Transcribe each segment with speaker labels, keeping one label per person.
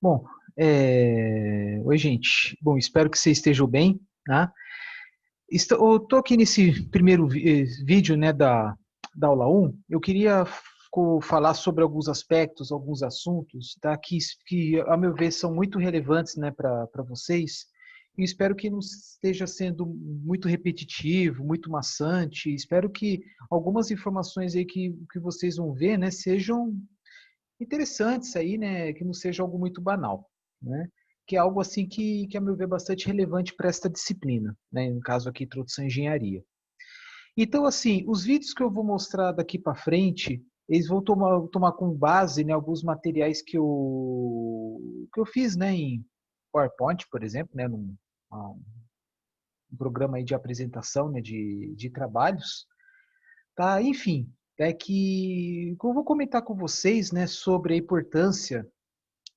Speaker 1: Bom, oi gente. Bom, espero que vocês estejam bem, tá? Eu tô aqui nesse primeiro vídeo, né, da aula 1. Eu queria falar sobre alguns aspectos, alguns assuntos, tá? Que, a meu ver, são muito relevantes, né, para vocês. E espero que não esteja sendo muito repetitivo, muito maçante. Espero que algumas informações aí que vocês vão ver, né, sejam interessantes aí, né, que não seja algo muito banal, né? Que é algo assim que a meu ver, é bastante relevante para esta disciplina, né? No caso aqui, introdução à engenharia. Então, assim, os vídeos que eu vou mostrar daqui para frente, eles vão tomar como base, né, alguns materiais que eu fiz, né, em PowerPoint, por exemplo, né, um programa aí de apresentação, né, de trabalhos, tá? Enfim, é que eu vou comentar com vocês, né, sobre a importância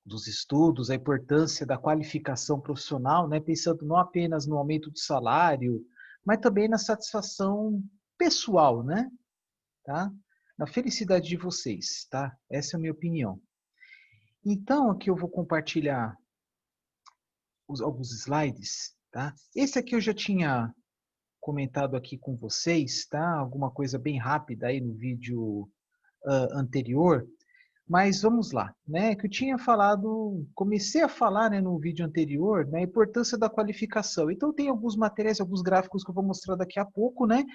Speaker 1: dos estudos, a importância da qualificação profissional, né, pensando não apenas no aumento de salário, mas também na satisfação pessoal, né, tá? Na felicidade de vocês, tá? Essa é a minha opinião. Então, aqui eu vou compartilhar alguns slides, tá? Esse aqui eu já tinha comentado aqui com vocês, tá? Alguma coisa bem rápida aí no vídeo anterior. Mas vamos lá, né? Que eu tinha falado, comecei a falar, né, no vídeo anterior, né, a importância da qualificação. Então tem alguns materiais, alguns gráficos que eu vou mostrar daqui a pouco, né?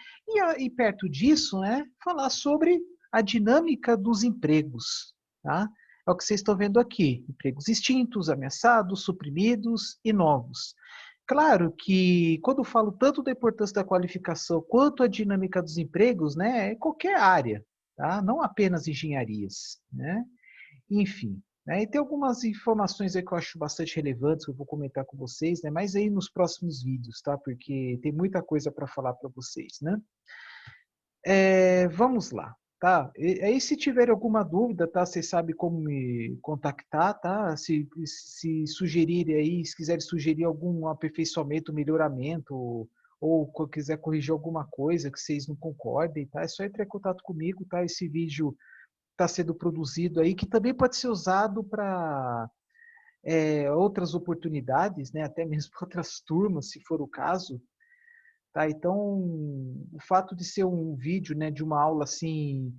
Speaker 1: E perto disso, né, falar sobre a dinâmica dos empregos, tá? É o que vocês estão vendo aqui: empregos extintos, ameaçados, suprimidos e novos. Claro que quando eu falo tanto da importância da qualificação quanto a dinâmica dos empregos, né, é qualquer área, tá? Não apenas engenharias, né? Enfim, né? E tem algumas informações aí que eu acho bastante relevantes que eu vou comentar com vocês, né? Mas aí nos próximos vídeos, tá? Porque tem muita coisa para falar para vocês, né? Vamos lá, tá? E aí se tiver alguma dúvida, tá? Vocês sabem como me contactar, tá? Se sugerirem aí, se quiserem sugerir algum aperfeiçoamento, melhoramento, ou quiser corrigir alguma coisa que vocês não concordem, tá? É só entrar em contato comigo, tá? Esse vídeo está sendo produzido aí, que também pode ser usado para outras oportunidades, né? Até mesmo para outras turmas, se for o caso. Tá? Então, o fato de ser um vídeo, né, de uma aula assim,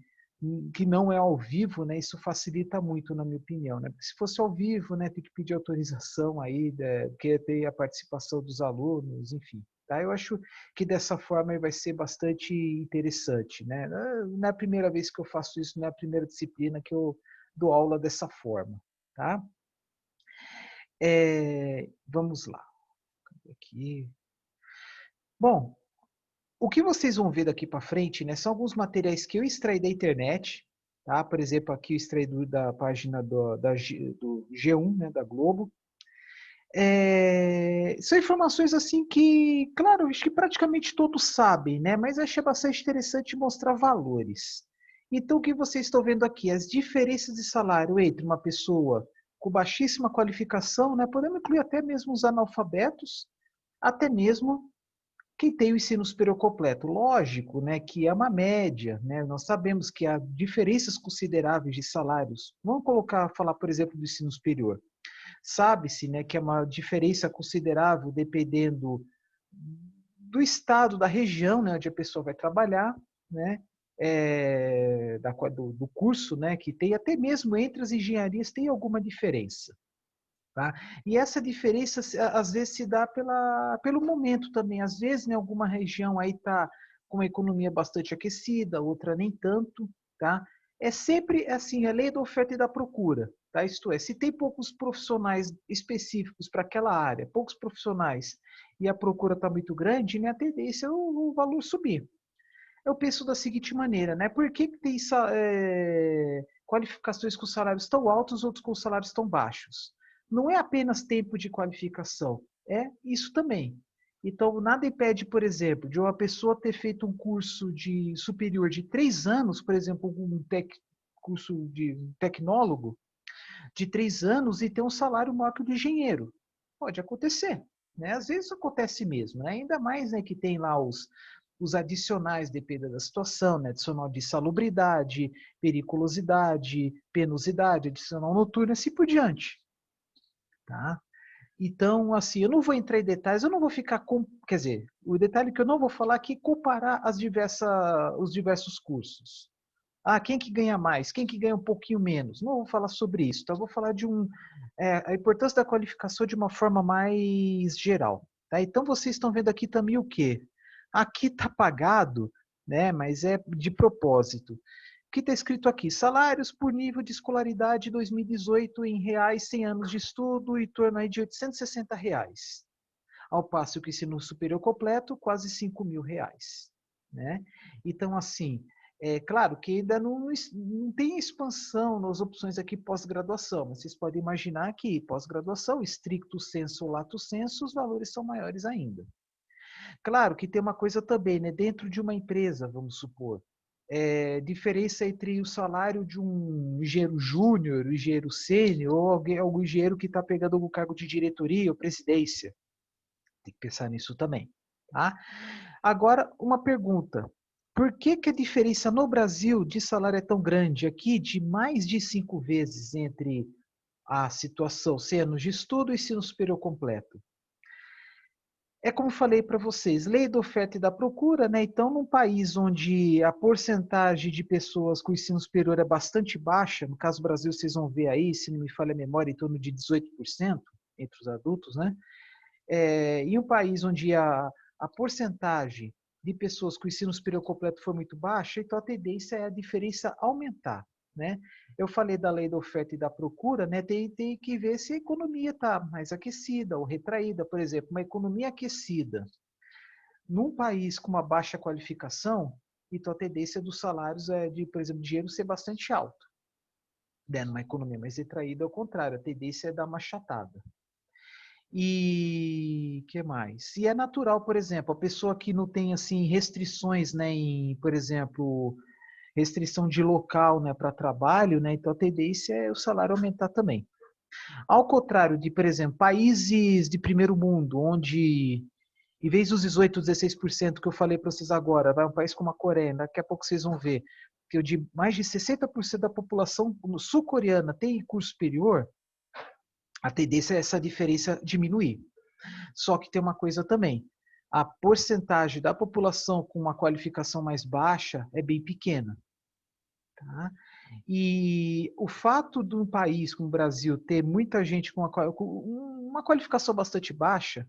Speaker 1: que não é ao vivo, né, isso facilita muito, na minha opinião, né? Porque se fosse ao vivo, né, tem que pedir autorização aí, né, porque tem a participação dos alunos, enfim. Tá? Eu acho que dessa forma vai ser bastante interessante, né? Não é a primeira vez que eu faço isso, não é a primeira disciplina que eu dou aula dessa forma, tá? Vamos lá. Aqui. Bom, o que vocês vão ver daqui para frente, né, são alguns materiais que eu extraí da internet, tá? Por exemplo, aqui eu extraí da página do G1, né, da Globo. São informações assim que, claro, acho que praticamente todos sabem, né? Mas eu achei bastante interessante mostrar valores. Então, o que vocês estão vendo aqui? As diferenças de salário entre uma pessoa com baixíssima qualificação, né? Podemos incluir até mesmo os analfabetos, até mesmo quem tem o ensino superior completo. Lógico, né, que é uma média, né? Nós sabemos que há diferenças consideráveis de salários. Vamos falar, por exemplo, do ensino superior. Sabe-se, né, que é uma diferença considerável dependendo do estado, da região, né, onde a pessoa vai trabalhar, né, do curso, né, que tem até mesmo entre as engenharias tem alguma diferença. Tá? E essa diferença às vezes se dá pelo momento também. Às vezes, em alguma região aí está com uma economia bastante aquecida, outra nem tanto. Tá? É sempre assim, a lei da oferta e da procura. Tá? Isto é, se tem poucos profissionais específicos para aquela área, poucos profissionais, e a procura está muito grande, né, a tendência é o valor subir. Eu penso da seguinte maneira, né? Por que tem qualificações com salários tão altos, outros com salários tão baixos? Não é apenas tempo de qualificação, é isso também. Então, nada impede, por exemplo, de uma pessoa ter feito um curso de superior de 3 anos, por exemplo, curso de tecnólogo de 3 anos e ter um salário maior que o do engenheiro. Pode acontecer, né? Às vezes acontece mesmo, né? Ainda mais, né, que tem lá os adicionais, dependendo da situação, né? Adicional de salubridade, periculosidade, penosidade, adicional noturno, assim por diante. tá? Então, assim, eu não vou entrar em detalhes, eu não vou ficar com, quer dizer, o detalhe que eu não vou falar aqui é comparar os diversos cursos. Ah, quem que ganha mais? Quem que ganha um pouquinho menos? Não vou falar sobre isso, tá? Eu vou falar de a importância da qualificação de uma forma mais geral, tá? Então, vocês estão vendo aqui também o quê? Aqui está pagado, né? Mas é de propósito. O que está escrito aqui? Salários por nível de escolaridade 2018 em reais, 100 anos de estudo, em torno aí de R$ 860. Ao passo que o ensino superior completo, quase R$ 5.000, né? Então, assim, é claro que ainda não tem expansão nas opções aqui pós-graduação, mas vocês podem imaginar que pós-graduação, stricto sensu lato sensu, os valores são maiores ainda. Claro que tem uma coisa também, né? Dentro de uma empresa, vamos supor, diferença entre o salário de um engenheiro júnior, um engenheiro sênior, ou algum engenheiro que está pegando algum cargo de diretoria ou presidência. Tem que pensar nisso também, tá? Agora, uma pergunta. Por que que a diferença no Brasil de salário é tão grande aqui, de mais de 5 vezes entre a situação, 100 anos de estudo e ensino superior completo? É como falei para vocês, lei da oferta e da procura, né? Então, num país onde a porcentagem de pessoas com ensino superior é bastante baixa, no caso do Brasil, vocês vão ver aí, se não me falha a memória, em torno de 18% entre os adultos, né? Em um país onde a porcentagem de pessoas com ensino superior completo for muito baixa, então a tendência é a diferença aumentar, né? Eu falei da lei da oferta e da procura, né? Tem que ver se a economia está mais aquecida ou retraída. Por exemplo, uma economia aquecida num país com uma baixa qualificação, então a tendência dos salários por exemplo, dinheiro ser bastante alto. Né? Numa economia mais retraída, ao contrário, a tendência é dar uma achatada. E que mais? E é natural, por exemplo, a pessoa que não tem assim restrições, né, por exemplo, restrição de local, né, para trabalho, né, então a tendência é o salário aumentar também. Ao contrário de, por exemplo, países de primeiro mundo, onde em vez dos 18, 16% que eu falei para vocês agora, vai um país como a Coreia, daqui a pouco vocês vão ver que de mais de 60% da população sul-coreana tem curso superior, a tendência é essa diferença diminuir. Só que tem uma coisa também, a porcentagem da população com uma qualificação mais baixa é bem pequena. Tá? E o fato de um país como o Brasil ter muita gente com uma qualificação bastante baixa,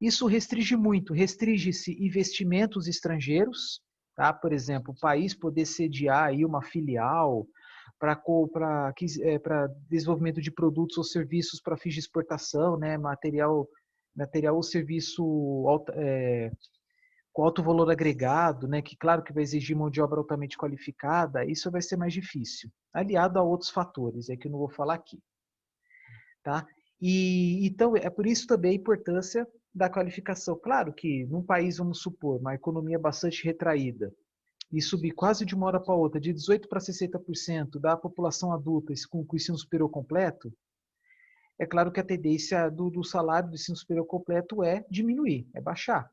Speaker 1: isso restringe muito, restringe-se investimentos estrangeiros, tá? Por exemplo, o país poder sediar aí uma filial para desenvolvimento de produtos ou serviços para fins de exportação, né? Material ou serviço com alto valor agregado, né? Que claro que vai exigir mão de obra altamente qualificada, isso vai ser mais difícil, aliado a outros fatores, é que eu não vou falar aqui, tá? E então é por isso também a importância da qualificação. Claro que num país, vamos supor, uma economia bastante retraída, e subir quase de uma hora para outra, de 18% para 60% da população adulta com ensino superior completo, é claro que a tendência do salário do ensino superior completo é diminuir, é baixar.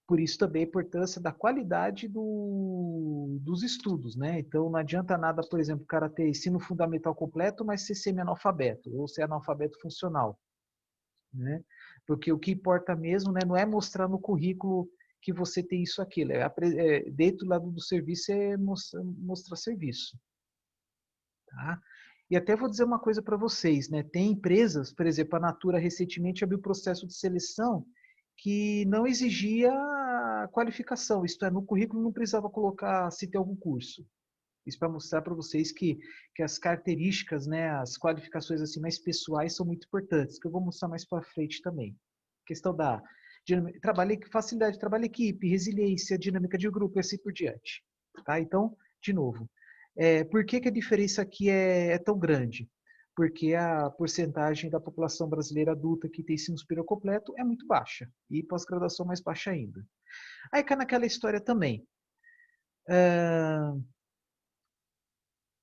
Speaker 1: Por isso também a importância da qualidade dos estudos, né? Então não adianta nada, por exemplo, o cara ter ensino fundamental completo, mas ser semi-analfabeto, ou ser analfabeto funcional, né? Porque o que importa mesmo, né, não é mostrar no currículo que você tem isso, aquilo. Dentro lá do serviço é mostrar serviço. Tá? E até vou dizer uma coisa para vocês, né? Tem empresas, por exemplo, a Natura recentemente abriu processo de seleção que não exigia qualificação, isto é, no currículo não precisava colocar se tem algum curso. Isso para mostrar para vocês que as características, né, as qualificações assim mais pessoais são muito importantes, que eu vou mostrar mais para frente também. Questão da facilidade de trabalho em equipe, resiliência, dinâmica de grupo e assim por diante. Tá? Então, de novo, por que a diferença aqui é tão grande? Porque a porcentagem da população brasileira adulta que tem ensino superior completo é muito baixa, e pós-graduação mais baixa ainda. Aí cai naquela história também.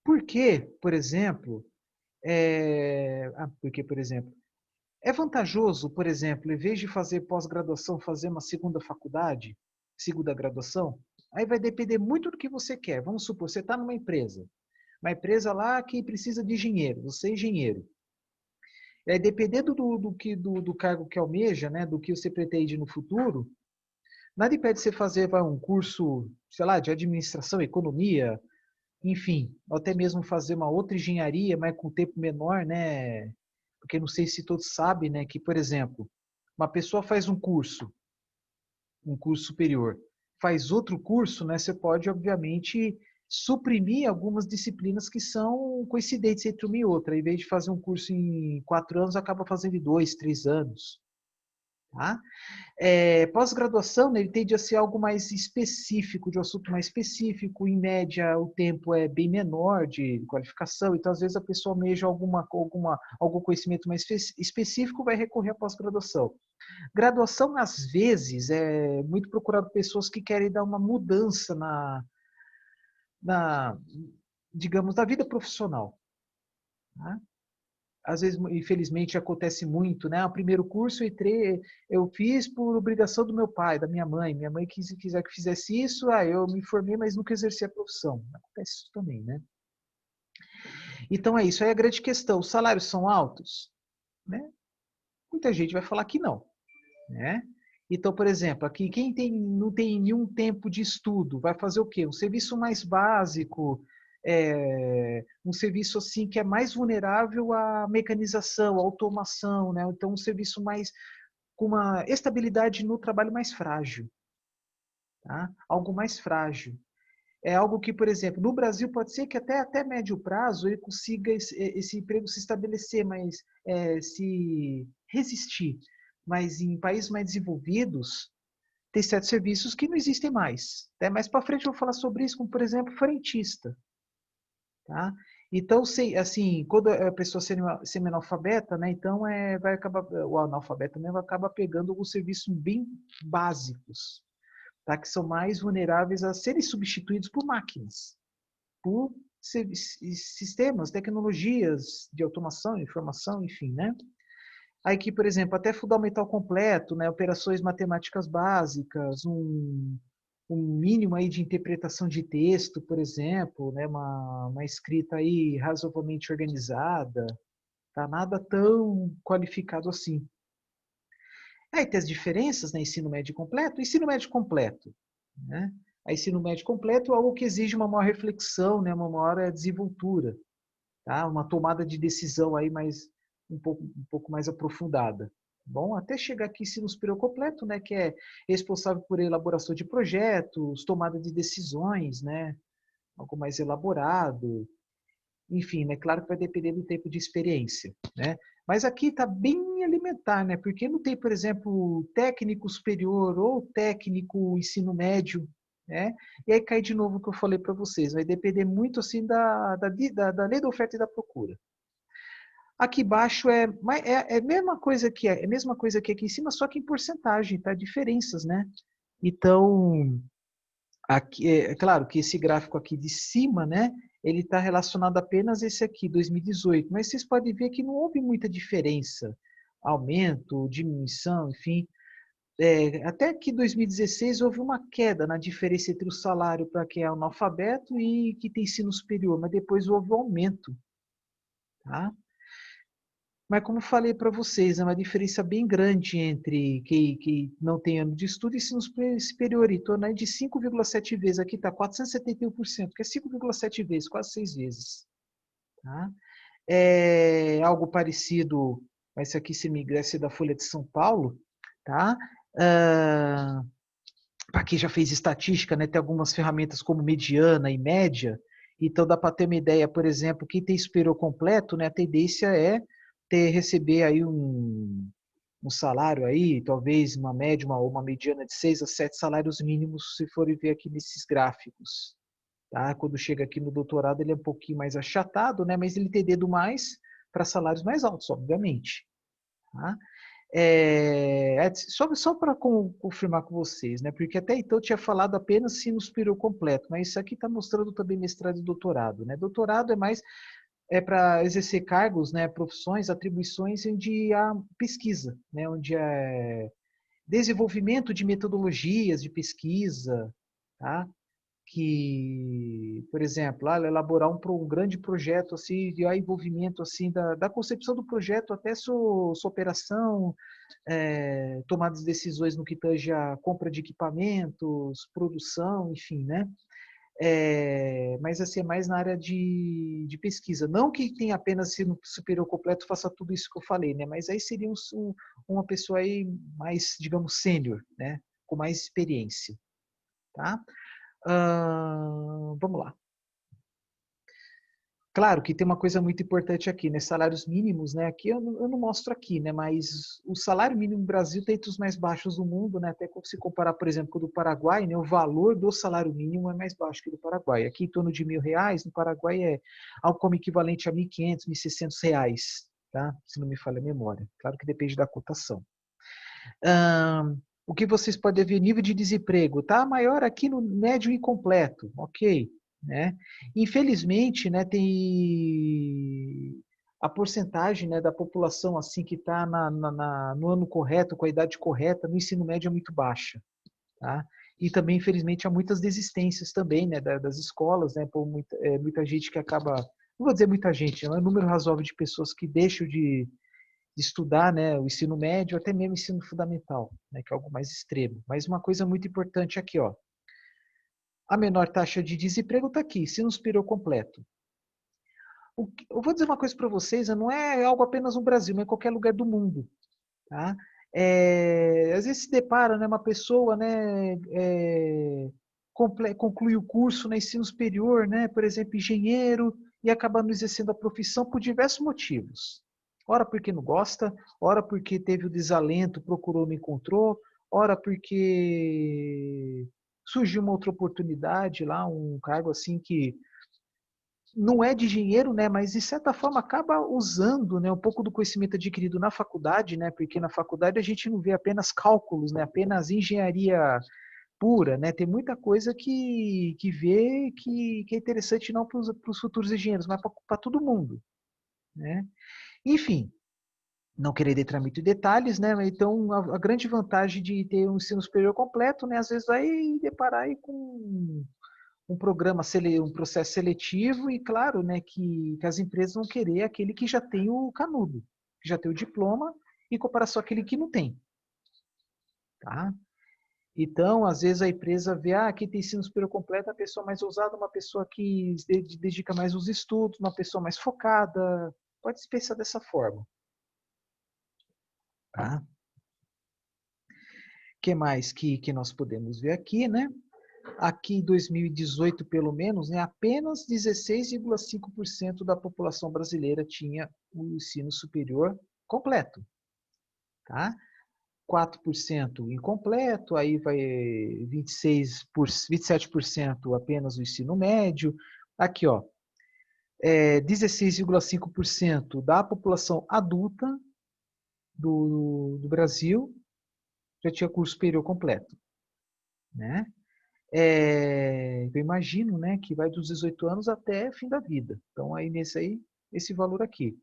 Speaker 1: Por que, por exemplo, é vantajoso, por exemplo, em vez de fazer pós-graduação, fazer uma segunda faculdade, segunda graduação? Aí vai depender muito do que você quer. Vamos supor, você está numa empresa lá que precisa de engenheiro, você é engenheiro. Dependendo do cargo que almeja, né, do que você pretende no futuro, nada impede você fazer um curso, sei lá, de administração, economia, enfim, ou até mesmo fazer uma outra engenharia, mas com tempo menor, né? Porque não sei se todos sabem, né, que, por exemplo, uma pessoa faz um curso superior, faz outro curso, né, você pode, obviamente, suprimir algumas disciplinas que são coincidentes entre uma e outra. Em vez de fazer um curso em 4 anos, acaba fazendo em 2, 3 anos. Tá? Pós-graduação, né, ele tende a ser algo mais específico, de um assunto mais específico. Em média, o tempo é bem menor de qualificação, então, às vezes, a pessoa almeja algum conhecimento mais específico, vai recorrer à pós-graduação. Graduação, às vezes, é muito procurado por pessoas que querem dar uma mudança na digamos, na vida profissional. Tá? Às vezes, infelizmente, acontece muito, né? O primeiro curso eu fiz por obrigação do meu pai, da minha mãe. Minha mãe quiser que fizesse isso, eu me formei, mas nunca exerci a profissão. Acontece isso também, né? Então é isso. Aí a grande questão, os salários são altos? Né? Muita gente vai falar que não, né? Então, por exemplo, aqui não tem nenhum tempo de estudo, vai fazer o quê? Um serviço mais básico, um serviço assim que é mais vulnerável à mecanização, à automação, né? Então, um serviço mais com uma estabilidade no trabalho mais frágil, tá? Algo mais frágil. É algo que, por exemplo, no Brasil pode ser que até médio prazo ele consiga esse emprego se estabelecer, mas se resistir. Mas em países mais desenvolvidos, tem certos serviços que não existem mais. Até mais para frente eu vou falar sobre isso, como por exemplo, frentista. Tá? Então, assim, quando a pessoa semi-analfabeta, né, então vai acabar, o analfabeto também vai acabar pegando alguns serviços bem básicos, tá? Que são mais vulneráveis a serem substituídos por máquinas, por sistemas, tecnologias de automação, informação, enfim, né? Aí que, por exemplo, até fundamental completo, né, operações matemáticas básicas, um mínimo aí de interpretação de texto, por exemplo, né, uma escrita aí razoavelmente organizada, tá? Nada tão qualificado assim. Aí tem as diferenças, né, ensino médio completo. Ensino médio completo, né? A ensino médio completo é algo que exige uma maior reflexão, né, uma maior desenvoltura, tá? Uma tomada de decisão aí um pouco mais aprofundada. Bom, até chegar aqui ensino superior completo, né, que é responsável por elaboração de projetos, tomada de decisões, né, algo mais elaborado, enfim, né, claro que vai depender do tempo de experiência, né? Mas aqui está bem alimentar, né? Porque não tem, por exemplo, técnico superior ou técnico ensino médio, né? E aí cai de novo o que eu falei para vocês, vai depender muito assim da lei da oferta e da procura. Aqui embaixo é a mesma coisa é a mesma coisa que aqui em cima, só que em porcentagem, tá? Diferenças, né? Então, aqui, é claro que esse gráfico aqui de cima, né? Ele está relacionado apenas a esse aqui, 2018. Mas vocês podem ver que não houve muita diferença. Aumento, diminuição, enfim. Até que 2016 houve uma queda na diferença entre o salário para quem é analfabeto e que tem ensino superior, mas depois houve um aumento, tá? Mas como falei para vocês, é uma diferença bem grande entre que não tem ano de estudo e ensino superior, em torno aí de 5,7 vezes. Aqui está 471%, que é 5,7 vezes, quase 6 vezes. Tá? É algo parecido, mas isso aqui se me ingressa da Folha de São Paulo, tá? Para quem já fez estatística, né, tem algumas ferramentas como mediana e média, então dá para ter uma ideia, por exemplo, quem tem superior completo, né, a tendência é receber aí um salário aí, talvez uma média ou uma mediana de 6 a 7 salários mínimos, se forem ver aqui nesses gráficos. Tá? Quando chega aqui no doutorado, ele é um pouquinho mais achatado, né, mas ele tem dedo mais para salários mais altos, obviamente. Tá? Só para confirmar com vocês, né? Porque até então eu tinha falado apenas ensino superior completo, mas isso aqui está mostrando também mestrado e doutorado, né? Doutorado é mais para exercer cargos, né, profissões, atribuições onde há pesquisa, né, onde é desenvolvimento de metodologias de pesquisa, tá? que, por exemplo, elaborar um grande projeto assim, de envolvimento assim da concepção do projeto até sua operação, tomar as decisões no que tange a compra de equipamentos, produção, enfim, né? Mas assim, é mais na área de pesquisa. Não que tenha apenas ensino superior completo faça tudo isso que eu falei, né? Mas aí seria uma pessoa aí mais, digamos, sênior, né? Com mais experiência, tá? Vamos lá. Claro que tem uma coisa muito importante aqui, né? Salários mínimos, né? Aqui eu não mostro aqui, né? Mas o salário mínimo no Brasil está entre os mais baixos do mundo, né? Até se comparar, por exemplo, com o do Paraguai, né? O valor do salário mínimo é mais baixo que o do Paraguai. Aqui em torno de R$ 1.000, no Paraguai é algo como equivalente a R$ 1.500, R$ 1.600, tá? Se não me falha a memória. Claro que depende da cotação. O que vocês podem ver, nível de desemprego, tá maior aqui no médio e completo, ok, né? Infelizmente, né, tem a porcentagem, né, da população assim que está no ano correto, com a idade correta, no ensino médio é muito baixa, tá? E também, infelizmente, há muitas desistências também, né, das escolas, né, por muita gente que acaba, não vou dizer muita gente, é um número razoável de pessoas que deixam de estudar, né, o ensino médio, até mesmo o ensino fundamental, né, que é algo mais extremo. Mas uma coisa muito importante aqui, ó, a menor taxa de desemprego está aqui, ensino superior completo. Eu vou dizer uma coisa para vocês, não é algo apenas no Brasil, mas em qualquer lugar do mundo, tá? Às vezes se depara, né, uma pessoa, né, conclui o curso, né, ensino superior, né, por exemplo, engenheiro, e acaba não exercendo a profissão por diversos motivos. Ora porque não gosta, ora porque teve o desalento, procurou, não encontrou, ora porque surgiu uma outra oportunidade lá, um cargo assim que não é de engenheiro, né, mas de certa forma acaba usando, né, um pouco do conhecimento adquirido na faculdade, né, porque na faculdade a gente não vê apenas cálculos, né, apenas engenharia pura, né, tem muita coisa que vê que é interessante não para os futuros engenheiros, mas para todo mundo, né. Enfim, não querer entrar muito em detalhes, né, então a grande vantagem de ter um ensino superior completo, né, às vezes vai deparar aí com um programa, um processo seletivo e claro, né, que as empresas vão querer aquele que já tem o canudo, que já tem o diploma, em comparação àquele que não tem, tá? Então, às vezes a empresa vê, aqui tem ensino superior completo, a pessoa mais ousada, uma pessoa que se dedica mais aos estudos, uma pessoa mais focada, pode se pensar dessa forma, tá? O que mais que nós podemos ver aqui, né? Aqui em 2018, pelo menos, né, apenas 16,5% da população brasileira tinha o ensino superior completo. Tá? 4% incompleto, aí vai 27% apenas o ensino médio. Aqui, ó, 16,5% da população adulta do Brasil já tinha curso superior completo. Né? Eu imagino, né, que vai dos 18 anos até fim da vida. Então, aí nesse aí, esse valor aqui.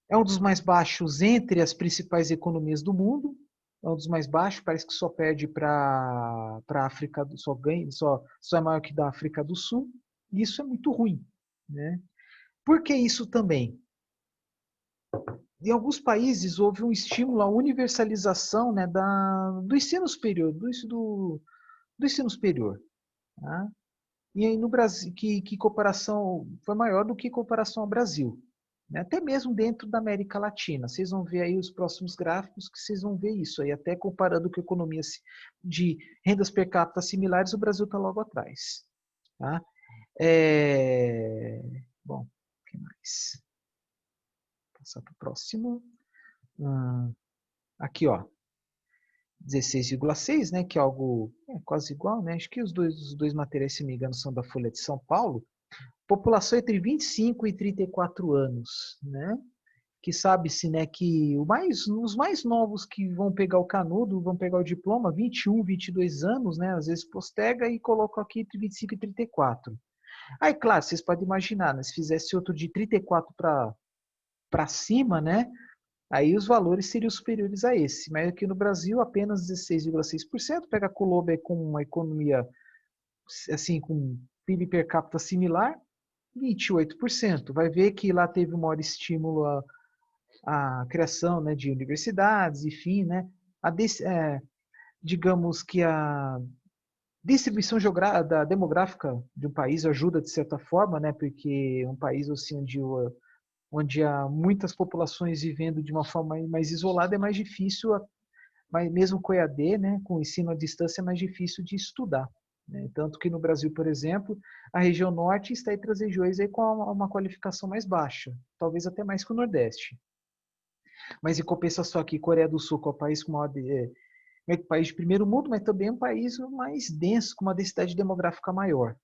Speaker 1: É um dos mais baixos entre as principais economias do mundo. É um dos mais baixos, parece que só perde para a África, só é maior que da África do Sul. E isso é muito ruim, né? Por que isso também? Em alguns países houve um estímulo à universalização, né, do ensino superior, do ensino superior. Tá? E aí no Brasil, que comparação foi maior do que comparação ao Brasil. Né? Até mesmo dentro da América Latina. Vocês vão ver aí os próximos gráficos que vocês vão ver isso aí, até comparando com economias de rendas per capita similares, o Brasil está logo atrás. Tá? Bom, o que mais? Vou passar para o próximo. Aqui, ó. 16,6, né, que é algo quase igual, né? Acho que os dois materiais, se não me engano, são da Folha de São Paulo. População entre 25 e 34 anos, né? Que sabe-se, né, que os mais novos que vão pegar o canudo, vão pegar o diploma, 21, 22 anos, né? Às vezes postega e colocam aqui entre 25 e 34. Aí, claro, vocês podem imaginar, né, se fizesse outro de 34 para cima, né? Aí os valores seriam superiores a esse. Mas aqui no Brasil, apenas 16,6%. Pega a Colômbia com uma economia assim, com PIB per capita similar, 28%. Vai ver que lá teve um maior estímulo à criação, né, de universidades, enfim, né, digamos que a distribuição demográfica de um país ajuda de certa forma, né, porque um país assim, onde há muitas populações vivendo de uma forma mais isolada é mais difícil, mas mesmo com EAD, né, com o ensino à distância, é mais difícil de estudar. Né? Tanto que no Brasil, por exemplo, a região norte está entre as regiões aí com uma qualificação mais baixa, talvez até mais que o Nordeste. Mas em compensação aqui, Coreia do Sul, que é o país com maior é um país de primeiro mundo, mas também é um país mais denso, com uma densidade demográfica maior.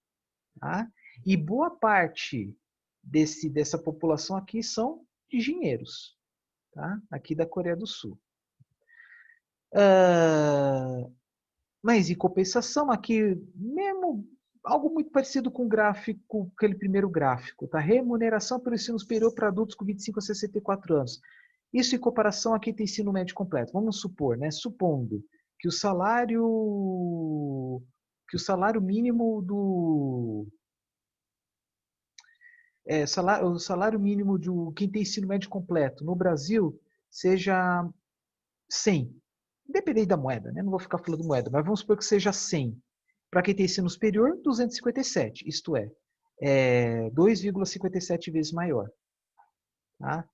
Speaker 1: Tá? E boa parte dessa população aqui são engenheiros, tá? Aqui da Coreia do Sul. Mas em compensação, aqui mesmo algo muito parecido com o gráfico, aquele primeiro gráfico, tá? Remuneração pelo ensino superior para adultos com 25 a 64 anos. Isso em comparação a quem tem ensino médio completo. Vamos supor, né? Supondo que o salário mínimo o salário mínimo de quem tem ensino médio completo no Brasil seja 100. Independente da moeda, né? Não vou ficar falando moeda, mas vamos supor que seja 100. Para quem tem ensino superior, 257, isto é 2,57 vezes maior. Tá?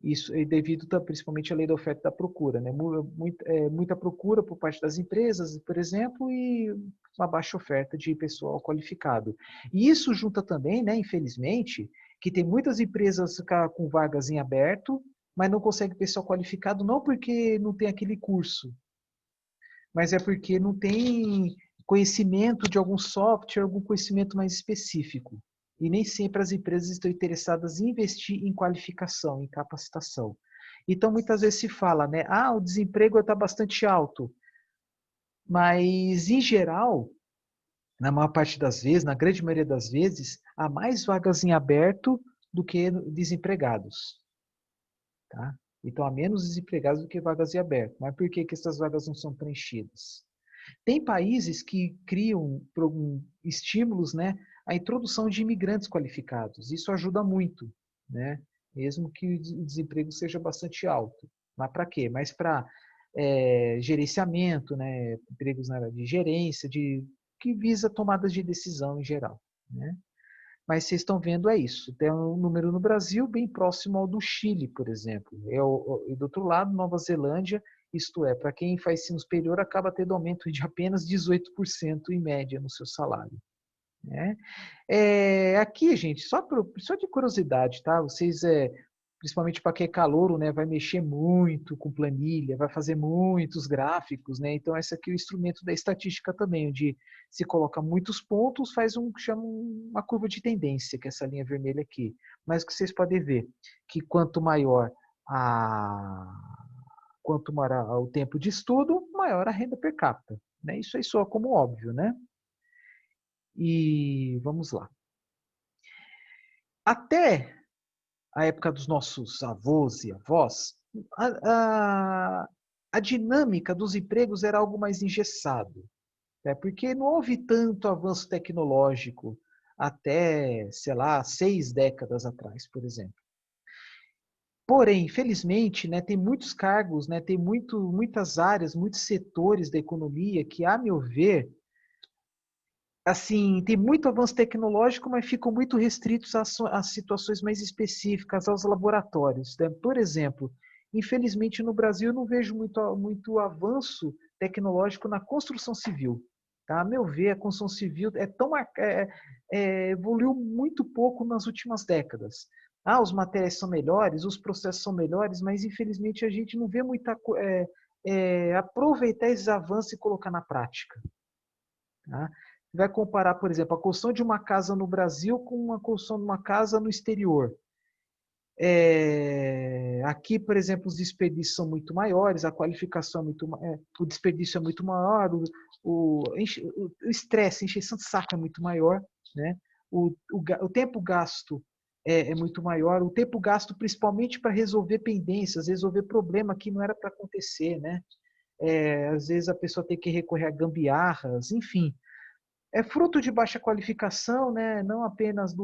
Speaker 1: Isso é devido principalmente à lei da oferta e da procura. Né? Muita procura por parte das empresas, por exemplo, e uma baixa oferta de pessoal qualificado. E isso junta também, né, infelizmente, que tem muitas empresas com vagas em aberto, mas não consegue pessoal qualificado, não porque não tem aquele curso, mas é porque não tem conhecimento de algum software, algum conhecimento mais específico. E nem sempre as empresas estão interessadas em investir em qualificação, em capacitação. Então, muitas vezes se fala, né? Ah, o desemprego está bastante alto. Mas, em geral, na maior parte das vezes, na grande maioria das vezes, há mais vagas em aberto do que desempregados. Tá? Então, há menos desempregados do que vagas em aberto. Mas por que essas vagas não são preenchidas? Tem países que criam estímulos, né, à introdução de imigrantes qualificados. Isso ajuda muito, né? Mesmo que o desemprego seja bastante alto. Mas para quê? Mas para gerenciamento, né, empregos na área de gerência, que visa tomadas de decisão em geral. Né? Mas vocês estão vendo, é isso. Tem um número no Brasil bem próximo ao do Chile, por exemplo. E do outro lado, Nova Zelândia, isto é, para quem faz ensino superior, acaba tendo aumento de apenas 18% em média no seu salário. Né? Aqui, gente, só de curiosidade, tá? Vocês, principalmente para quem é calouro, né, vai mexer muito com planilha, vai fazer muitos gráficos, né? Então, esse aqui é o instrumento da estatística também, onde se coloca muitos pontos, faz que chama uma curva de tendência, que é essa linha vermelha aqui. Mas o que vocês podem ver, que quanto maior o tempo de estudo, maior a renda per capita. Né? Isso aí soa como óbvio, né? E vamos lá. Até a época dos nossos avós e avós, a dinâmica dos empregos era algo mais engessado, né? Porque não houve tanto avanço tecnológico até, sei lá, 6 décadas atrás, por exemplo. Porém, infelizmente, né, tem muitos cargos, né, tem muitas áreas, muitos setores da economia que, a meu ver, assim, tem muito avanço tecnológico, mas ficam muito restritos às situações mais específicas, aos laboratórios. Né? Por exemplo, infelizmente no Brasil eu não vejo muito avanço tecnológico na construção civil. Tá? A meu ver, a construção civil evoluiu muito pouco nas últimas décadas. Ah, os materiais são melhores, os processos são melhores, mas infelizmente a gente não vê aproveitar esses avanços e colocar na prática. Tá? Vai comparar, por exemplo, a construção de uma casa no Brasil com uma construção de uma casa no exterior. Aqui, por exemplo, os desperdícios são muito maiores, a qualificação o desperdício é muito maior, o estresse, a encheção de saco é muito maior, né? O tempo gasto é muito maior, o tempo gasto principalmente para resolver pendências, resolver problema que não era para acontecer, né? Às vezes a pessoa tem que recorrer a gambiarras, enfim. é fruto de baixa qualificação, né? Não apenas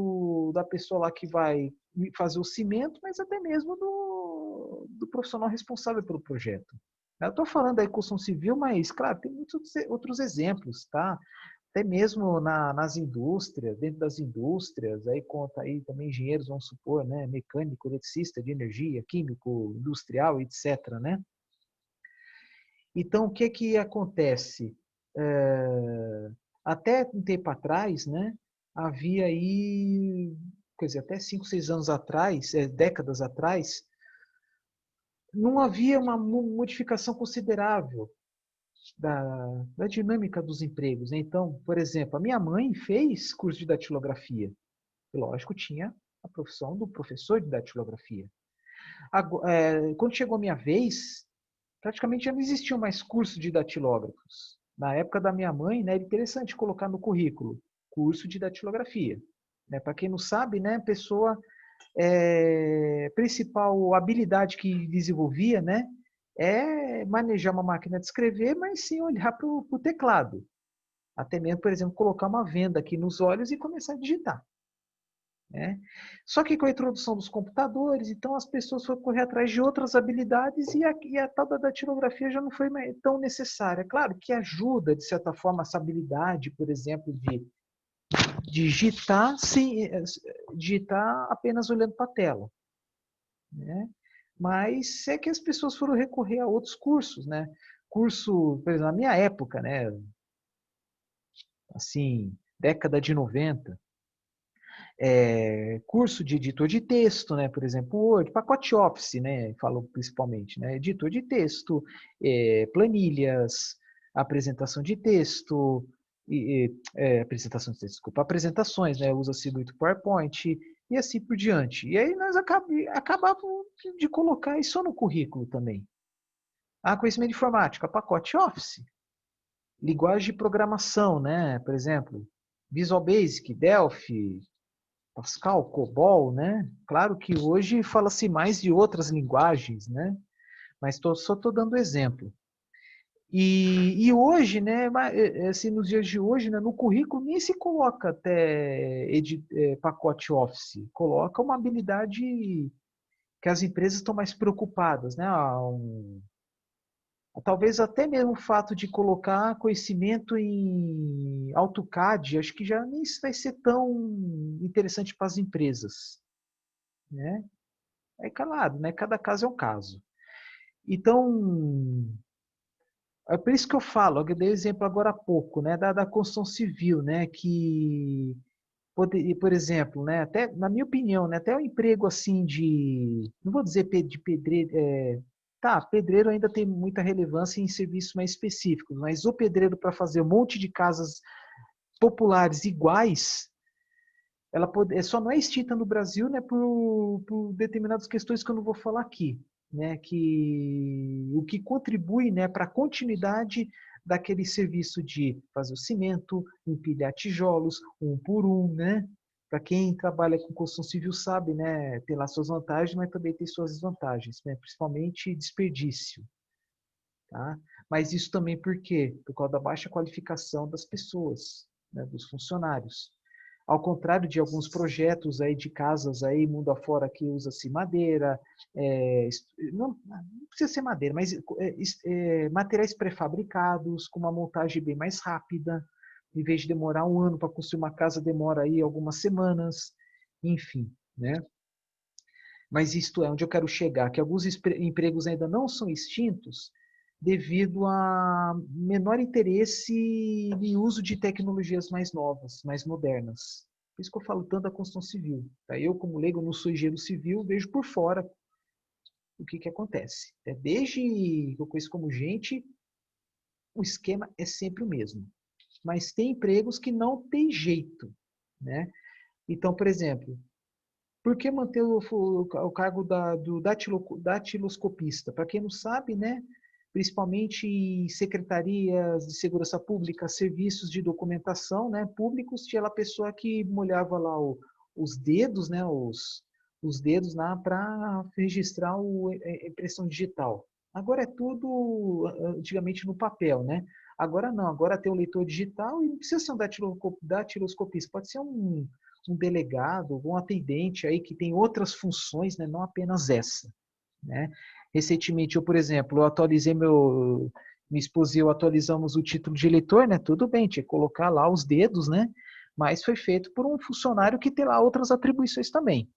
Speaker 1: da pessoa lá que vai fazer o cimento, mas até mesmo do profissional responsável pelo projeto. Eu estou falando da construção civil, mas, claro, tem muitos outros exemplos, tá? Até mesmo nas indústrias, dentro das indústrias, aí conta aí também engenheiros, vamos supor, né? Mecânico, eletricista de energia, químico, industrial, etc., né? Então, o que que acontece? Até um tempo atrás, né, havia aí, quer dizer, até 5, 6 anos atrás, décadas atrás, não havia uma modificação considerável da dinâmica dos empregos, né? Então, por exemplo, a minha mãe fez curso de datilografia. E, lógico, tinha a profissão do professor de datilografia. Quando chegou a minha vez, praticamente já não existiam mais cursos de datilógrafos. Na época da minha mãe, né, era interessante colocar no currículo curso de datilografia. Né? Para quem não sabe, né, a pessoa principal habilidade que desenvolvia, né, é manejar uma máquina de escrever, mas sim olhar para o teclado. Até mesmo, por exemplo, colocar uma venda aqui nos olhos e começar a digitar. Né? Só que com a introdução dos computadores, então as pessoas foram correr atrás de outras habilidades e a tal da datilografia já não foi tão necessária. Claro que ajuda, de certa forma, essa habilidade, por exemplo, de digitar, sem, digitar apenas olhando para a tela. Né? Mas é que as pessoas foram recorrer a outros cursos. Né? Curso, por exemplo, na minha época, né? Assim, década de 90, curso de editor de texto, né? Por exemplo, Word, pacote Office, né? Falo principalmente, né? Editor de texto, planilhas, apresentação de texto, apresentação de texto, desculpa, apresentações, né? Usa-se muito PowerPoint e assim por diante. E aí nós acabávamos de colocar isso no currículo também. Conhecimento de informática, pacote Office, linguagem de programação, né? Por exemplo, Visual Basic, Delphi, Pascal, COBOL, né? Claro que hoje fala-se mais de outras linguagens, né? Mas só estou dando exemplo. E hoje, né, assim, nos dias de hoje, né, no currículo nem se coloca até pacote Office, coloca uma habilidade que as empresas estão mais preocupadas, né? Talvez até mesmo o fato de colocar conhecimento em AutoCAD, acho que já nem isso vai ser tão interessante para as empresas, né? É calado, né? Cada caso é um caso. Então, é por isso que eu falo, eu dei exemplo agora há pouco, né? Da construção civil, né? Que, por exemplo, né? Até, na minha opinião, né? Até o emprego assim não vou dizer de pedreiro, pedreiro ainda tem muita relevância em serviços mais específicos, mas o pedreiro para fazer um monte de casas populares iguais, só não é extinta no Brasil, né, por determinadas questões que eu não vou falar aqui, né, que o que contribui, né, para a continuidade daquele serviço de fazer o cimento, empilhar tijolos, um por um, né? Para quem trabalha com construção civil sabe, né, tem lá suas vantagens, mas também tem suas desvantagens, né? Principalmente desperdício, tá? Mas isso também por quê? Por causa da baixa qualificação das pessoas, né, dos funcionários. Ao contrário de alguns projetos aí de casas aí mundo afora que usa-se madeira, não precisa ser madeira, mas materiais pré-fabricados com uma montagem bem mais rápida, em vez de demorar um ano para construir uma casa, demora aí algumas semanas, enfim, né? Mas isto é onde eu quero chegar, que alguns empregos ainda não são extintos devido a menor interesse em uso de tecnologias mais novas, mais modernas. Por isso que eu falo tanto da construção civil. Tá? Eu, como leigo, não sou engenheiro civil, vejo por fora o que acontece. Desde que eu conheço como gente, o esquema é sempre o mesmo. Mas tem empregos que não tem jeito. Né? Então, por exemplo, por que manter o cargo do datiloscopista? Para quem não sabe, né? Principalmente em secretarias de segurança pública, serviços de documentação, né? Públicos, tinha lá a pessoa que molhava lá os dedos, né? Os dedos lá para registrar a impressão digital. Agora é tudo, antigamente, no papel, né? Agora não, agora tem o leitor digital e não precisa ser um datiloscopista, pode ser um delegado, um atendente aí que tem outras funções, né, não apenas essa, né? Recentemente, eu, por exemplo, eu atualizei minha esposa e eu atualizamos o título de eleitor, né? Tudo bem, tinha que colocar lá os dedos, né? Mas foi feito por um funcionário que tem lá outras atribuições também,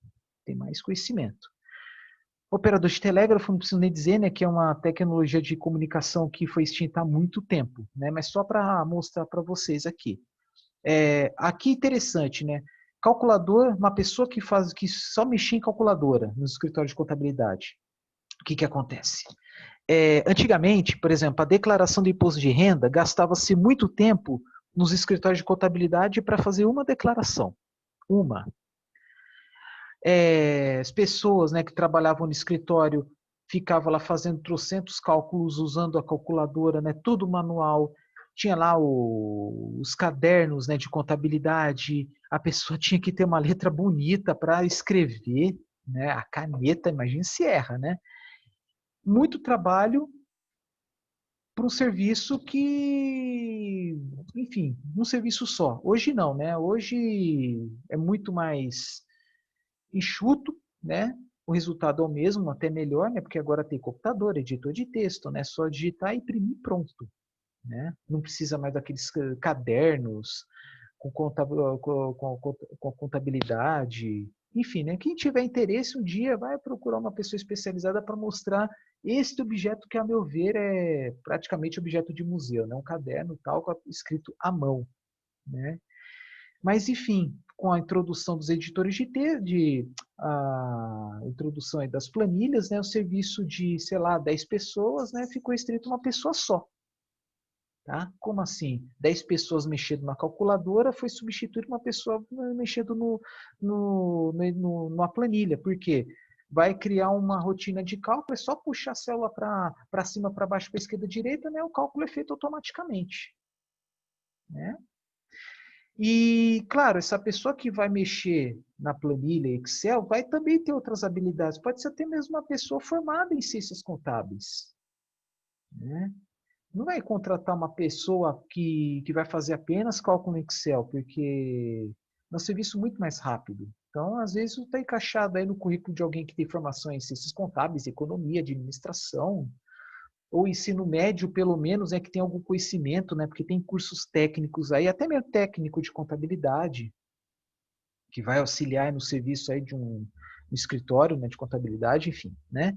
Speaker 1: tem mais conhecimento. Operador de telégrafo, não preciso nem dizer, né, que é uma tecnologia de comunicação que foi extinta há muito tempo, né? Mas só para mostrar para vocês aqui. Aqui interessante, né? Calculador, uma pessoa que só mexia em calculadora no escritório de contabilidade. O que acontece? Antigamente, por exemplo, a declaração do imposto de renda gastava-se muito tempo nos escritórios de contabilidade para fazer uma declaração. Uma. As pessoas, né, que trabalhavam no escritório ficavam lá fazendo trocentos cálculos usando a calculadora, né, tudo manual. Tinha lá os cadernos, né, de contabilidade. A pessoa tinha que ter uma letra bonita para escrever, né? A caneta, imagina se erra, né? Muito trabalho para um serviço que, enfim, um serviço só. Hoje não, né? Hoje é muito mais enxuto, né? O resultado é o mesmo, até melhor, né? Porque agora tem computador, editor de texto, né? Só digitar e imprimir pronto, né? Não precisa mais daqueles cadernos com contabilidade. Enfim, né? Quem tiver interesse um dia vai procurar uma pessoa especializada para mostrar este objeto que, a meu ver, é praticamente objeto de museu, né? Um caderno tal, escrito à mão, né? Mas, enfim, com a introdução dos editores a introdução aí das planilhas, né, o serviço de, sei lá, 10 pessoas, né, ficou restrito a uma pessoa só. Tá? Como assim? 10 pessoas mexendo numa calculadora foi substituir uma pessoa mexendo numa planilha. Por quê? Vai criar uma rotina de cálculo, é só puxar a célula para cima, para baixo, para esquerda, direita, né? O cálculo é feito automaticamente. Né? E, claro, essa pessoa que vai mexer na planilha Excel vai também ter outras habilidades. Pode ser até mesmo uma pessoa formada em ciências contábeis. Né? Não vai contratar uma pessoa que vai fazer apenas cálculo no Excel, porque é um serviço muito mais rápido. Então, às vezes, está encaixado aí no currículo de alguém que tem formação em ciências contábeis, economia, administração, ou ensino médio, pelo menos, que tem algum conhecimento, né? Porque tem cursos técnicos aí, até mesmo técnico de contabilidade, que vai auxiliar no serviço aí de um escritório, né, de contabilidade, enfim, né?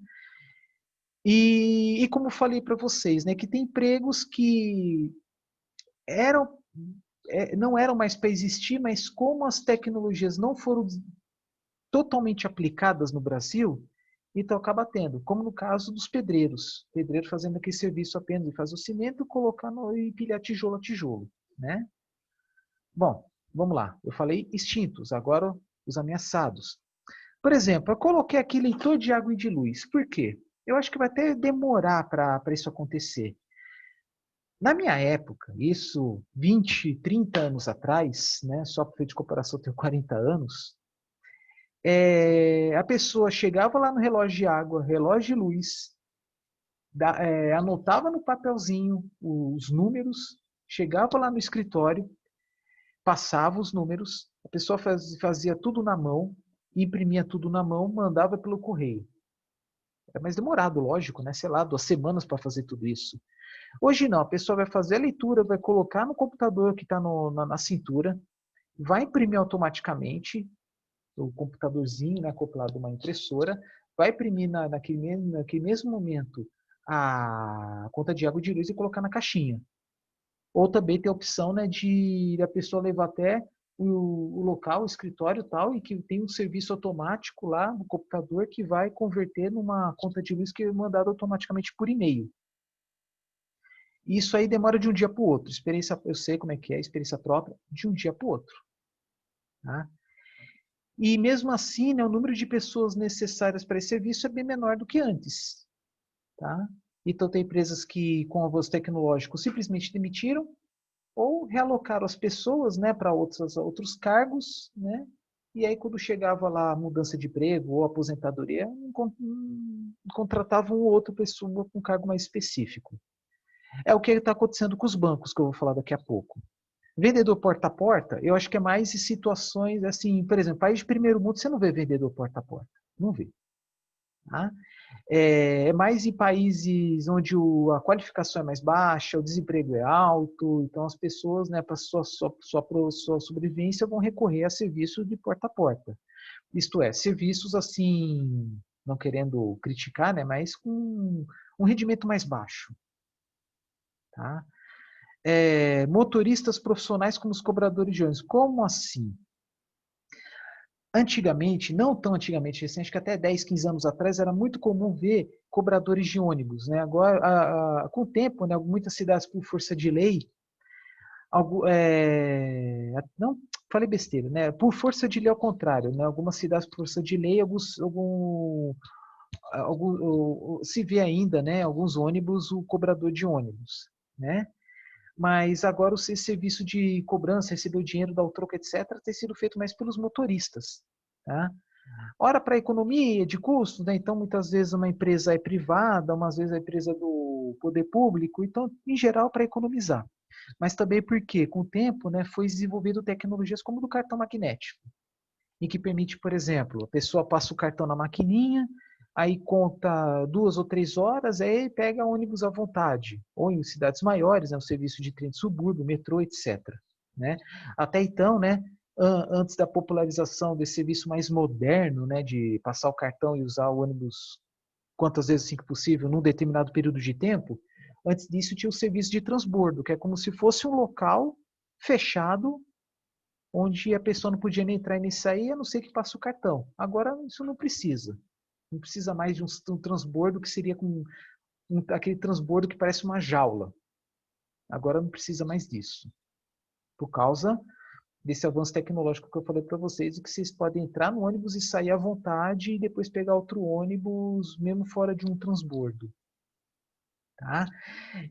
Speaker 1: E como falei para vocês, né, que tem empregos que eram não eram mais para existir, mas como as tecnologias não foram totalmente aplicadas no Brasil, então acaba tendo, como no caso dos pedreiros, pedreiro fazendo aquele serviço apenas de fazer o cimento, colocando e pilhar tijolo a tijolo, né? Bom, vamos lá. Eu falei extintos, agora os ameaçados. Por exemplo, eu coloquei aqui leitor de água e de luz. Por quê? Eu acho que vai até demorar para isso acontecer. Na minha época, isso 20, 30 anos atrás, né, só para de comparação eu tenho 40 anos, a pessoa chegava lá no relógio de água, relógio de luz, anotava no papelzinho os números, chegava lá no escritório, passava os números, a pessoa fazia tudo na mão, imprimia tudo na mão, mandava pelo correio. É mais demorado, lógico, né? Sei lá, 2 semanas para fazer tudo isso. Hoje não, a pessoa vai fazer a leitura, vai colocar no computador que está na cintura, vai imprimir automaticamente, o computadorzinho, né, acoplado a uma impressora, vai imprimir naquele mesmo momento a conta de água e de luz e colocar na caixinha. Ou também tem a opção, né, de a pessoa levar até o local, o escritório e tal, e que tem um serviço automático lá no computador que vai converter numa conta de luz que é mandada automaticamente por e-mail. E isso aí demora de um dia para o outro. Experiência, eu sei como é que é, experiência própria, de um dia para o outro. Tá? E mesmo assim, né, o número de pessoas necessárias para esse serviço é bem menor do que antes. Tá? Então tem empresas que, com o avanço tecnológico, simplesmente demitiram ou realocaram as pessoas, né, para outros cargos, né? E aí quando chegava lá a mudança de emprego ou aposentadoria, contratavam outra pessoa com um cargo mais específico. É o que está acontecendo com os bancos, que eu vou falar daqui a pouco. Vendedor porta a porta, eu acho que é mais em situações assim, por exemplo, país de primeiro mundo, você não vê vendedor porta a porta. Não vê. Tá? É mais em países onde a qualificação é mais baixa, o desemprego é alto, então as pessoas, né, para sua sobrevivência, vão recorrer a serviço de porta a porta. Isto é, serviços assim, não querendo criticar, né, mas com um rendimento mais baixo. Tá? Motoristas profissionais como os cobradores de ônibus. Como assim? Antigamente, não tão antigamente, recente, acho que até 10, 15 anos atrás, era muito comum ver cobradores de ônibus. Né? Agora, com o tempo, né, muitas cidades, por força de lei, não falei besteira, né? Por força de lei, ao contrário, né? Algumas cidades, por força de lei, se vê ainda, né? Alguns ônibus, o cobrador de ônibus, né? Mas agora o serviço de cobrança, receber o dinheiro, dar o troco, etc., tem sido feito mais pelos motoristas. Tá? Ora, para economia de custos, né? Então muitas vezes uma empresa é privada, umas vezes a empresa do poder público, então, em geral, para economizar. Mas também porque, com o tempo, né, foi desenvolvido tecnologias como o do cartão magnético, em que permite, por exemplo, a pessoa passa o cartão na maquininha, aí conta 2 ou 3 horas, aí pega ônibus à vontade, ou em cidades maiores, né, o serviço de trem de subúrbio, metrô, etc. Né? Até então, né, antes da popularização desse serviço mais moderno, né, de passar o cartão e usar o ônibus quantas vezes assim que possível, num determinado período de tempo, antes disso tinha o serviço de transbordo, que é como se fosse um local fechado onde a pessoa não podia nem entrar e nem sair, a não ser que passe o cartão. Agora isso não precisa. Não precisa mais de um transbordo que seria com aquele transbordo que parece uma jaula. Agora não precisa mais disso. Por causa desse avanço tecnológico que eu falei para vocês, que vocês podem entrar no ônibus e sair à vontade e depois pegar outro ônibus, mesmo fora de um transbordo. Tá?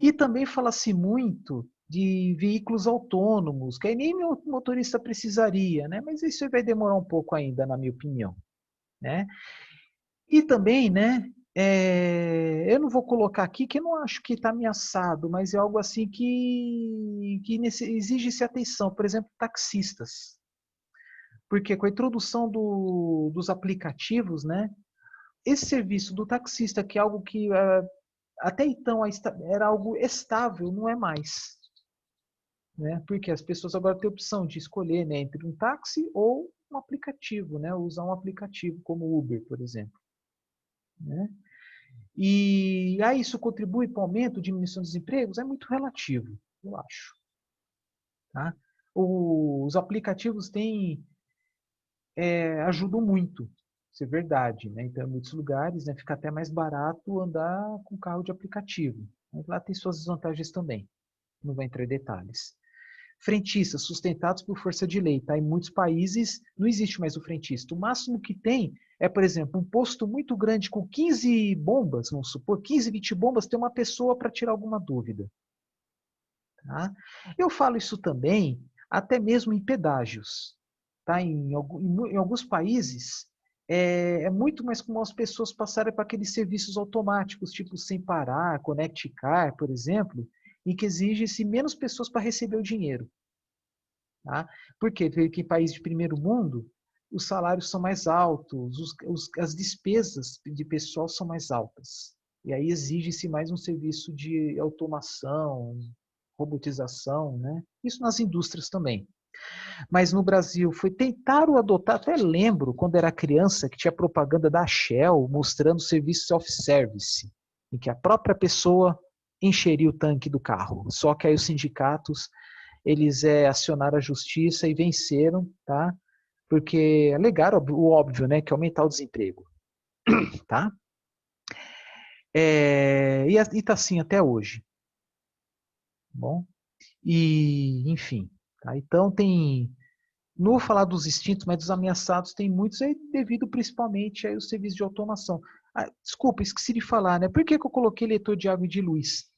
Speaker 1: E também fala-se muito de veículos autônomos, que aí nem o motorista precisaria, né? Mas isso vai demorar um pouco ainda, na minha opinião. Né? E também, né, eu não vou colocar aqui que eu não acho que está ameaçado, mas é algo assim que exige-se atenção. Por exemplo, taxistas. Porque com a introdução dos aplicativos, né, esse serviço do taxista, que é algo que até então era algo estável, não é mais. Né? Porque as pessoas agora têm a opção de escolher, né, entre um táxi ou um aplicativo, né, usar um aplicativo como o Uber, por exemplo. Né? E isso contribui para o aumento, diminuição dos empregos? É muito relativo, eu acho. Tá? Os aplicativos ajudam muito, isso é verdade. Né? Então, em muitos lugares, né, fica até mais barato andar com carro de aplicativo. Mas lá tem suas desvantagens também. Não vou entrar em detalhes. Frentistas sustentados por força de lei. Tá? Em muitos países não existe mais o frentista. O máximo que tem é, por exemplo, um posto muito grande com 15 bombas, vamos supor, 15, 20 bombas, tem uma pessoa para tirar alguma dúvida. Tá? Eu falo isso também, até mesmo em pedágios. Tá? Em alguns países, é muito mais comum as pessoas passarem para aqueles serviços automáticos, tipo Sem Parar, Connect Car, por exemplo, em que exige-se menos pessoas para receber o dinheiro. Tá? Por quê? Porque em países de primeiro mundo, os salários são mais altos, as despesas de pessoal são mais altas. E aí exige-se mais um serviço de automação, robotização, né? Isso nas indústrias também. Mas no Brasil tentaram adotar, até lembro quando era criança que tinha propaganda da Shell mostrando serviço self-service, em que a própria pessoa encheria o tanque do carro. Só que aí os sindicatos eles acionaram a justiça e venceram, tá? Porque alegaram o óbvio, né, que é aumentar o desemprego, tá? E está assim até hoje, bom? E, enfim, tá? Então tem, não vou falar dos extintos, mas dos ameaçados tem muitos aí devido principalmente aí aos serviços de automação. Desculpa, esqueci de falar, né? Por que eu coloquei leitor de água e de luz?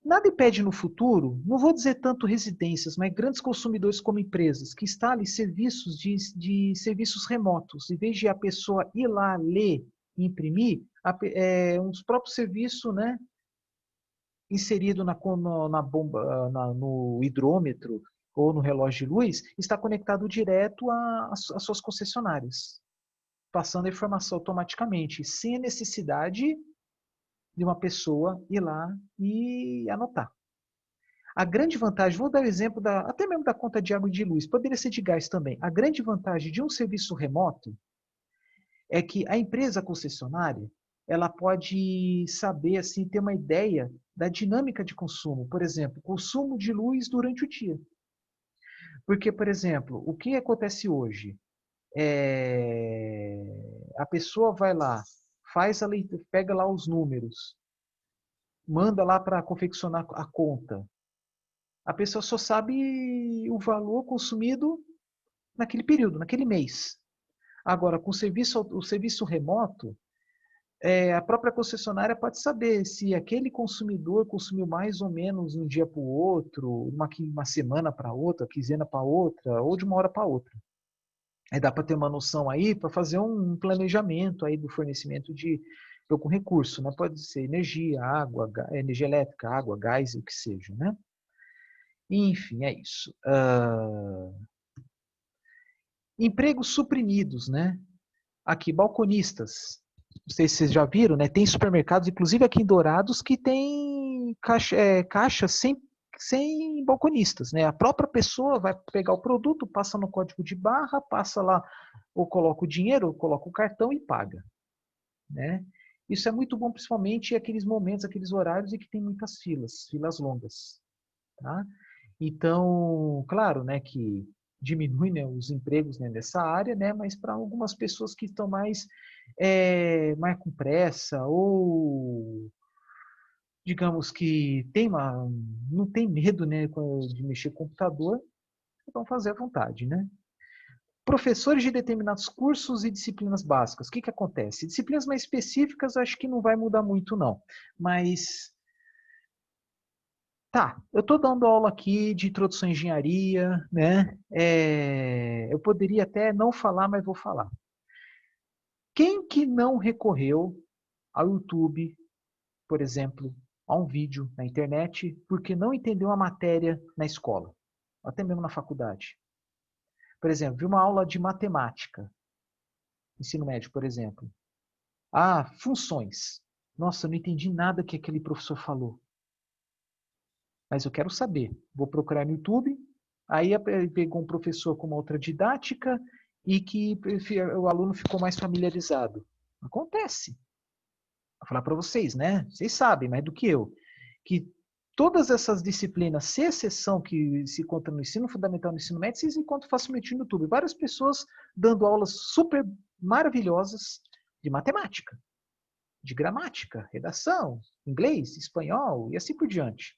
Speaker 1: Nada impede no futuro, não vou dizer tanto residências, mas grandes consumidores como empresas, que instalem serviços de serviços remotos. Em vez de a pessoa ir lá, ler e imprimir, uns próprios serviços, né, inserido na bomba, no hidrômetro ou no relógio de luz, está conectado direto às suas concessionárias, passando a informação automaticamente, sem a necessidade de uma pessoa ir lá e anotar. A grande vantagem, vou dar o exemplo até mesmo da conta de água e de luz, poderia ser de gás também. A grande vantagem de um serviço remoto é que a empresa concessionária, ela pode saber, assim, ter uma ideia da dinâmica de consumo. Por exemplo, consumo de luz durante o dia. Porque, por exemplo, o que acontece hoje? A pessoa vai lá, faz a leitura, pega lá os números, manda lá para confeccionar a conta. A pessoa só sabe o valor consumido naquele período, naquele mês. Agora, com o serviço remoto, a própria concessionária pode saber se aquele consumidor consumiu mais ou menos um dia para o outro, uma semana para outra, quinzena para outra, ou de uma hora para outra. Aí dá para ter uma noção aí para fazer um planejamento aí do fornecimento de algum recurso, né? Pode ser energia, água, energia elétrica, água, gás, o que seja, né? Enfim, é isso. Empregos suprimidos, né? Aqui, balconistas. Não sei se vocês já viram, né? Tem supermercados, inclusive aqui em Dourados, que tem caixa sem balconistas, né? A própria pessoa vai pegar o produto, passa no código de barra, passa lá, ou coloca o dinheiro, ou coloca o cartão e paga, né? Isso é muito bom, principalmente em aqueles momentos, aqueles horários em que tem muitas filas longas, tá? Então, claro, né, que diminui, né, os empregos, né, nessa área, né, mas para algumas pessoas que estão mais com pressa ou, digamos que não tem medo, né, de mexer com o computador, vão fazer à vontade, né? Professores de determinados cursos e disciplinas básicas, o que acontece? Disciplinas mais específicas, acho que não vai mudar muito, não. Mas tá, eu estou dando aula aqui de introdução à engenharia, né? Eu poderia até não falar, mas vou falar. Quem que não recorreu ao YouTube, por exemplo, a um vídeo na internet, porque não entendeu a matéria na escola, até mesmo na faculdade? Por exemplo, vi uma aula de matemática, ensino médio, por exemplo. Ah, funções. Nossa, eu não entendi nada que aquele professor falou. Mas eu quero saber. Vou procurar no YouTube. Aí pegou um professor com uma outra didática e que o aluno ficou mais familiarizado. Acontece. Vou falar para vocês, né? Vocês sabem mais do que eu, que todas essas disciplinas, sem exceção que se encontra no ensino fundamental e no ensino médio, vocês encontram facilmente no YouTube. Várias pessoas dando aulas super maravilhosas de matemática, de gramática, redação, inglês, espanhol e assim por diante.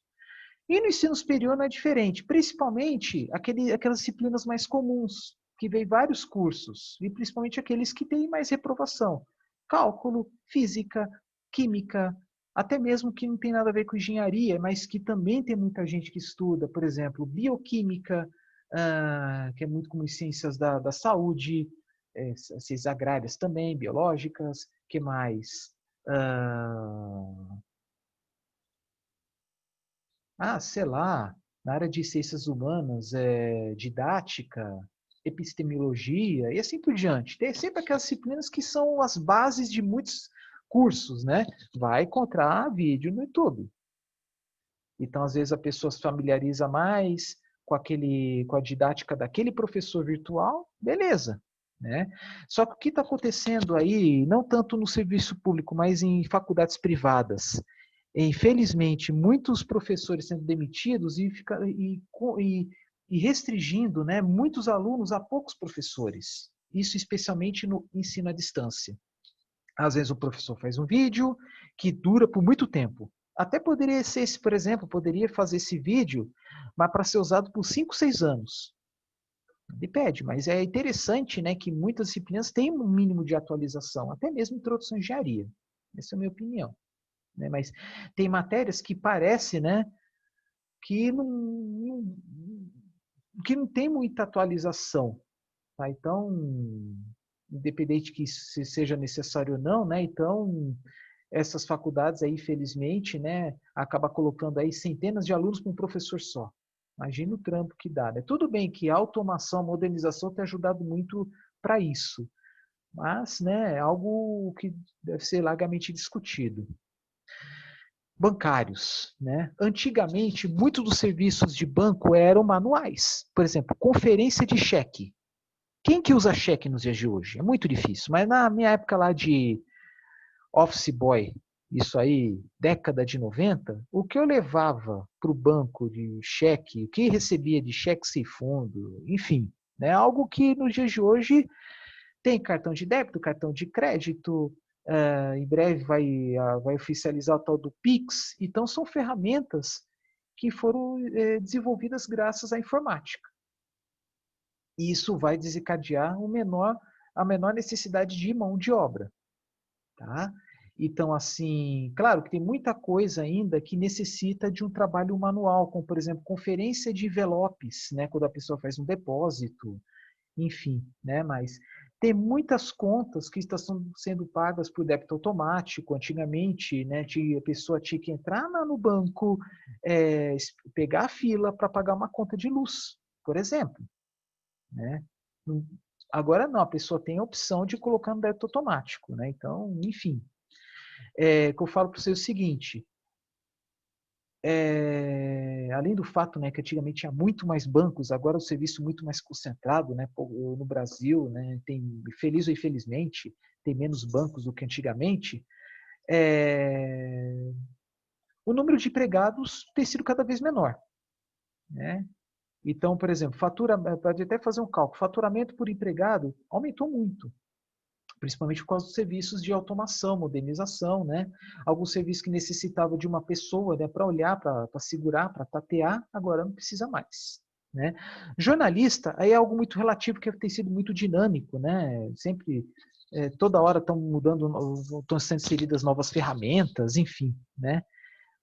Speaker 1: E no ensino superior não é diferente, principalmente aquelas disciplinas mais comuns, que vem vários cursos, e principalmente aqueles que têm mais reprovação. Cálculo, física, química, até mesmo que não tem nada a ver com engenharia, mas que também tem muita gente que estuda, por exemplo, bioquímica, que é muito como ciências da saúde, ciências agrárias também, biológicas, que mais? Sei lá, na área de ciências humanas, didática, epistemologia e assim por diante. Tem sempre aquelas disciplinas que são as bases de muitos cursos, né? Vai encontrar vídeo no YouTube. Então, às vezes, a pessoa se familiariza mais com a didática daquele professor virtual, beleza. Né? Só que o que está acontecendo aí, não tanto no serviço público, mas em faculdades privadas, infelizmente, muitos professores sendo demitidos e restringindo, né, muitos alunos a poucos professores. Isso especialmente no ensino à distância. Às vezes o professor faz um vídeo que dura por muito tempo. Até poderia ser esse, por exemplo, poderia fazer esse vídeo, mas para ser usado por 5, 6 anos. Depende, mas é interessante, né, que muitas disciplinas têm um mínimo de atualização, até mesmo introdução à engenharia. Essa é a minha opinião. Né? Mas tem matérias que parece, né, que não tem muita atualização. Tá? Então, independente que isso seja necessário ou não, né, então essas faculdades aí, infelizmente, né, acaba colocando aí centenas de alunos para um professor só. Imagina o trampo que dá, né? Tudo bem que a automação, a modernização tem ajudado muito para isso, mas, né, é algo que deve ser largamente discutido. Bancários, né? Antigamente, muitos dos serviços de banco eram manuais. Por exemplo, conferência de cheque. Quem que usa cheque nos dias de hoje? É muito difícil, mas na minha época lá de office boy, isso aí, década de 90, o que eu levava para o banco de cheque, o que recebia de cheque sem fundo, enfim, né, algo que nos dias de hoje tem cartão de débito, cartão de crédito, em breve vai oficializar o tal do Pix, então são ferramentas que foram desenvolvidas graças à informática. E isso vai desencadear a menor necessidade de mão de obra. Tá? Então, assim, claro que tem muita coisa ainda que necessita de um trabalho manual, como, por exemplo, conferência de envelopes, né, quando a pessoa faz um depósito, enfim, né, mas tem muitas contas que estão sendo pagas por débito automático. Antigamente, né, a pessoa tinha que entrar no banco, pegar a fila para pagar uma conta de luz, por exemplo, né? Agora não, a pessoa tem a opção de colocar no débito automático, né? Então, enfim, que eu falo para você o seguinte, além do fato, né, que antigamente tinha muito mais bancos, agora o serviço muito mais concentrado, né, no Brasil, né, tem, feliz ou infelizmente, tem menos bancos do que antigamente, o número de empregados tem sido cada vez menor, né? Então, por exemplo, pode até fazer um cálculo, faturamento por empregado aumentou muito, principalmente por causa dos serviços de automação, modernização, né? Alguns serviços que necessitavam de uma pessoa, né, para olhar, para segurar, para tatear, agora não precisa mais, né? Jornalista, aí é algo muito relativo, que tem sido muito dinâmico, né? Sempre, toda hora estão mudando, estão sendo inseridas novas ferramentas, enfim, né?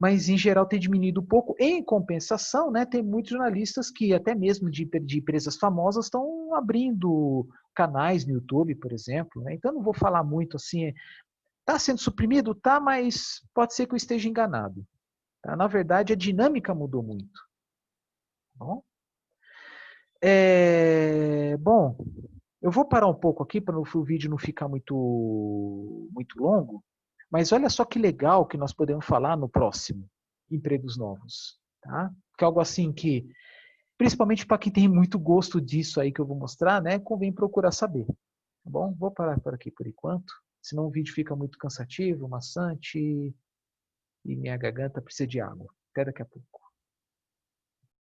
Speaker 1: Mas em geral tem diminuído um pouco. Em compensação, né, tem muitos jornalistas que até mesmo de empresas famosas estão abrindo canais no YouTube, por exemplo, né? Então não vou falar muito assim, está sendo suprimido? Tá, mas pode ser que eu esteja enganado. Tá? Na verdade, a dinâmica mudou muito. Tá bom? Bom, eu vou parar um pouco aqui para o vídeo não ficar muito longo, mas olha só que legal que nós podemos falar no próximo, empregos novos, tá? Que é algo assim que, principalmente para quem tem muito gosto disso aí que eu vou mostrar, né, convém procurar saber, tá bom? Vou parar por aqui por enquanto, senão o vídeo fica muito cansativo, maçante e minha garganta precisa de água. Até daqui a pouco.